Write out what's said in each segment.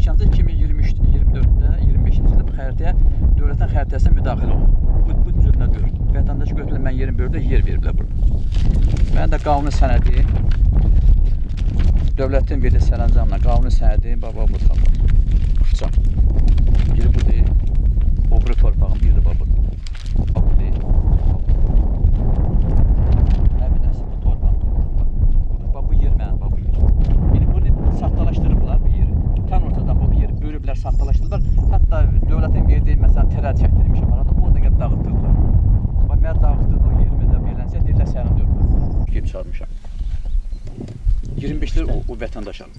danışanca 2023-24'də, 25-ci ildə bu xəritəyə dövlətin xəritəsinə müdaxilə oldu. Bu cürünə deyir. Vətəndaş götürülür, mən yerim bölürdü, yer veriblər burada. Mən də qanuni sənədi, dövlətin verdiyi sərəncamla qanuni sənədi, baba bu tamam. Bıçaq. Biri bu deyil, o biri torpağın biri də baba. Bu deyil. Həmin əsl bu torpağın. Bu yer mənim, bu yer. Biri bunu saxtalaşdırıblar bu yeri. Tən ortadan bu yeri bölüblər, saxtalaşdırdılar. Hətta dövlətin verdiyi məsələn terəd çəkdirmişəm arada, orada gəlib dağıtdırdılar. Mən dağıtdırdım o yerimi də belənsə, deyirlər sənin dörtlər. Girib çıxarmışam. 25 lira o vətəndaş alıb.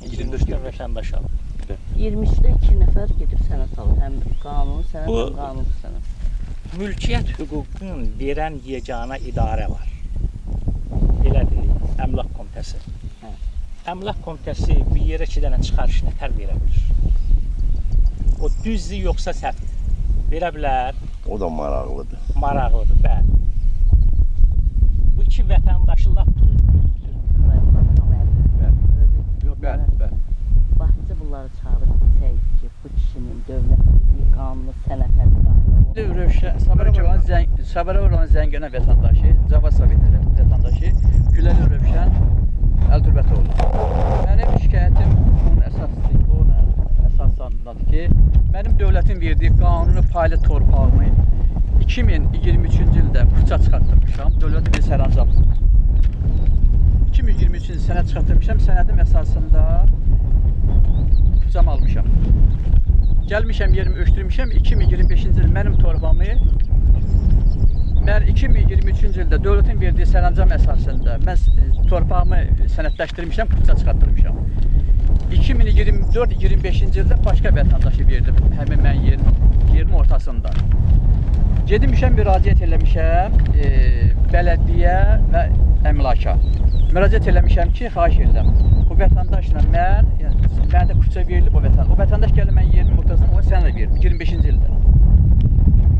25 lira vətəndaş alıb. 23-də 2 nəfər gedib sənəd alıb. Həm qanuni sənəd, həm qanunsuz sənəd. Mülkiyyət hüququnu verən yeganə idarə var. Elədir, Əmlak Komitəsi. Əmlak Komitəsi bir yerə 2 dənə çıxarış nətər verə bilir. O düzdür, yoxsa səhvdir. Verə bilər. O da maraqlıdır. Maraqlıdır, bəli. Bu iki vətəndaşı lap Bəli. Bahçe bunları çağırıb desəydi ki, bu kişinin dövlətin qanunu sənətə müdaxilə oldu. Sabara olan Zəngənə vətəndaşı, Cavad Sovetinin vətəndaşı Güləli Rövşən Əltürbətoğlu. Mənim şikayətim onun əsasındadır ki, mənim dövlətin verdiyi qanuni paylı torpağımı 2023-cü ildə puça çıxartdırmışam, dövlətin bir sərəncam. 2023-cü sənəd çıxartdırmışam, sənədim əsasında puçam almışam. Gəlmişəm, yerimi ölçdürmüşəm, 2025-ci il mənim torpağımı mən 2023-cü ildə dövlətin verdiyi sərəncam əsasında mən torpağımı sənədləşdirmişəm, puça çıxartdırmışam. 2024-25-ci ildə başqa vətəndaşı verdim, həmin mən yerim ortasında. Gedmişəm, müraciət eləmişəm bələdiyyə və əmlaka. Müraciət eləmişəm ki, xahiş edirəm. Bu vətəndaşla mənə də küçə verilib o vətəndaş. O vətəndaş gəlib mən yerimin ortasında, o sənə də verilib 25-ci ildə.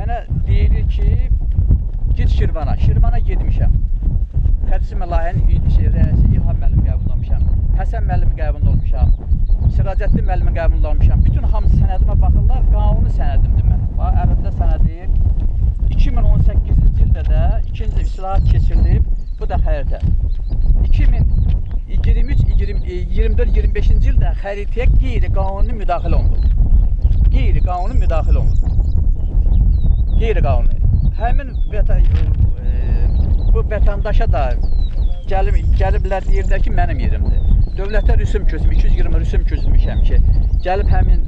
Mənə deyilir ki, git Şirvana. Şirvana gedmişəm. Tərcümə layihənin rəisi İlham müəllimi qəbul olmuşam. Həsən müəllimi qəbul olmuşam. Siracəttin müəllimi qəbul olmuşam. Bütün hamısı sənədimə baxırlar, qanuni sənədimdir mən. Əlimdə sənədi 2018-ci ildə də ikinci islahat keçirilib, bu da xəritə. 2023-24-25-ci ildə xəritəyə qeyri-qanuni müdaxilə olundu. Qeyri-qanuni müdaxilə olundu. Qeyri-qanuni. Həmin bu vətəndaşa da gəliblər deyirlər ki, mənim yerimdir. Dövlətə rüsum köçmüşəm, 220 rüsum köçmüşəm ki, gəlib həmin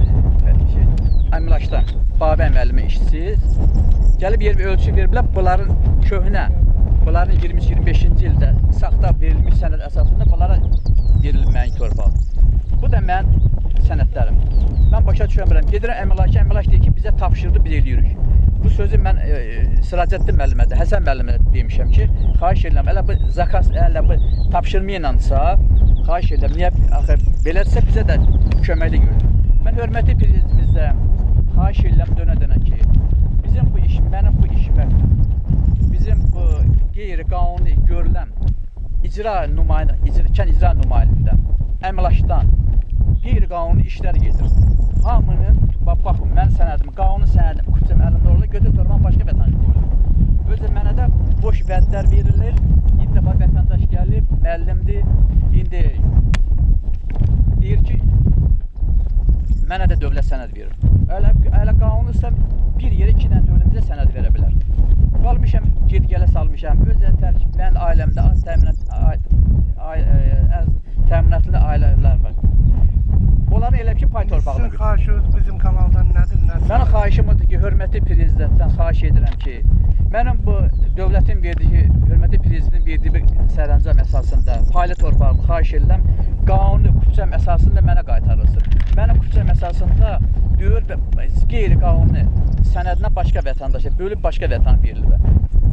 əmlakdan Babə müəllimi işçisi gəlib yerimi ölçü veriblər, bunların köhnə, bunların 23-25-ci ildə saxta verilmiş sənəd əsasında bunlara verilib mənim torpağım. Bu da mən sənədlərim. Mən başa düşəmirəm, gedirəm əmlak deyir ki, bizə tapşırdı, biz eləyirik. Bu sözü mən Siracəttin müəllimə də, Həsən müəllimə də demişəm ki, xahiş edirəm, elə bu zakaz, elə bu tapşırma ilənsə, xahiş edirəm, niyə belədirsə bizə də köməkli görür. Mən hörmətli prezidentimizdə xahiş edirəm dönə-dönə ki, bizim bu işim, mənim bu işimə, bizim bu qeyri-qanuni görülən kən icra nümayəndə əmlakdan qeyri-qanuni işlər gedir. Hamının, baxın, mən sənədim, qanuni sənədim, küçəm əlimdə orada, götür torban başqa vətəndaş qoyulur. Özü mənə də boş vədlər verilir, indi dəfə vətəndaş gəlib, müəllimdir, indi deyir ki, mənə də dövlət sənəd verir. Ələ qanunluysa bir yerə 2 dənə dövlətimizə sənəd verə bilər. Qalmışam, ged-gələ salmışam, özə tərkib, mən ailəmdə az təminatlı ailələr var. Onların elə ki, pay torpağına Sizin xahişiniz bizim kanaldan nədir? Mənim xahişim odur ki, hörmətli prezidentdən xahiş edirəm ki, mənim bu dövlətin verdiyi, hörmətli prezidentin verdiyi sərəncam əsasında paylı torpağımı xahiş edirəm, qanuni küçəm əsasında mənə qaytarılsın. Mənim küçəm əsasında qeyri-qanuni sənədinə başqa vətəndaşa bölüb başqa vətən verilir.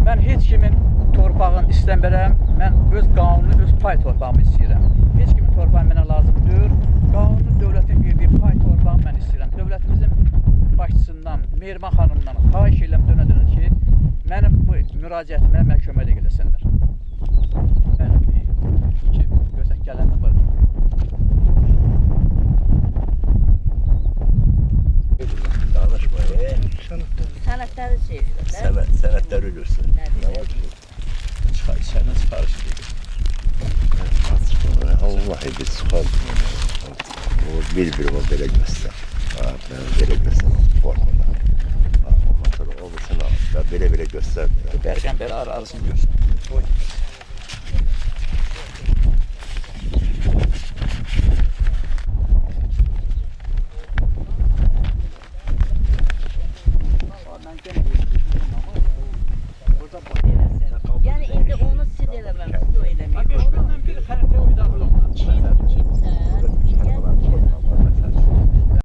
Mən heç kimin torpağını istəmirəm, mən öz qanuni, öz pay torpağımı istəyirəm. Heç kimin torpağı mənə lazım deyil, qanuni dövlətin verdiyi pay torpağımı mən istəyirəm. Dövlətimizin başçısından, Mehriban xanımdan xahiş edirəm dönə-dönə ki, mənim bu müraciətimə mənə kömək eləsinlər. Mənim görsən gələni var. sənətləri çevirirlər. Sənətləri görsün. Nədir? Ne var ki? Sənin çıxarışı deyil. Allah edir çıxar. O bir-bir o belə göstər. Ben belə göstər formada. Ondan sonra o birisini al. Belə göstər. Bərqən belə arasını görsün.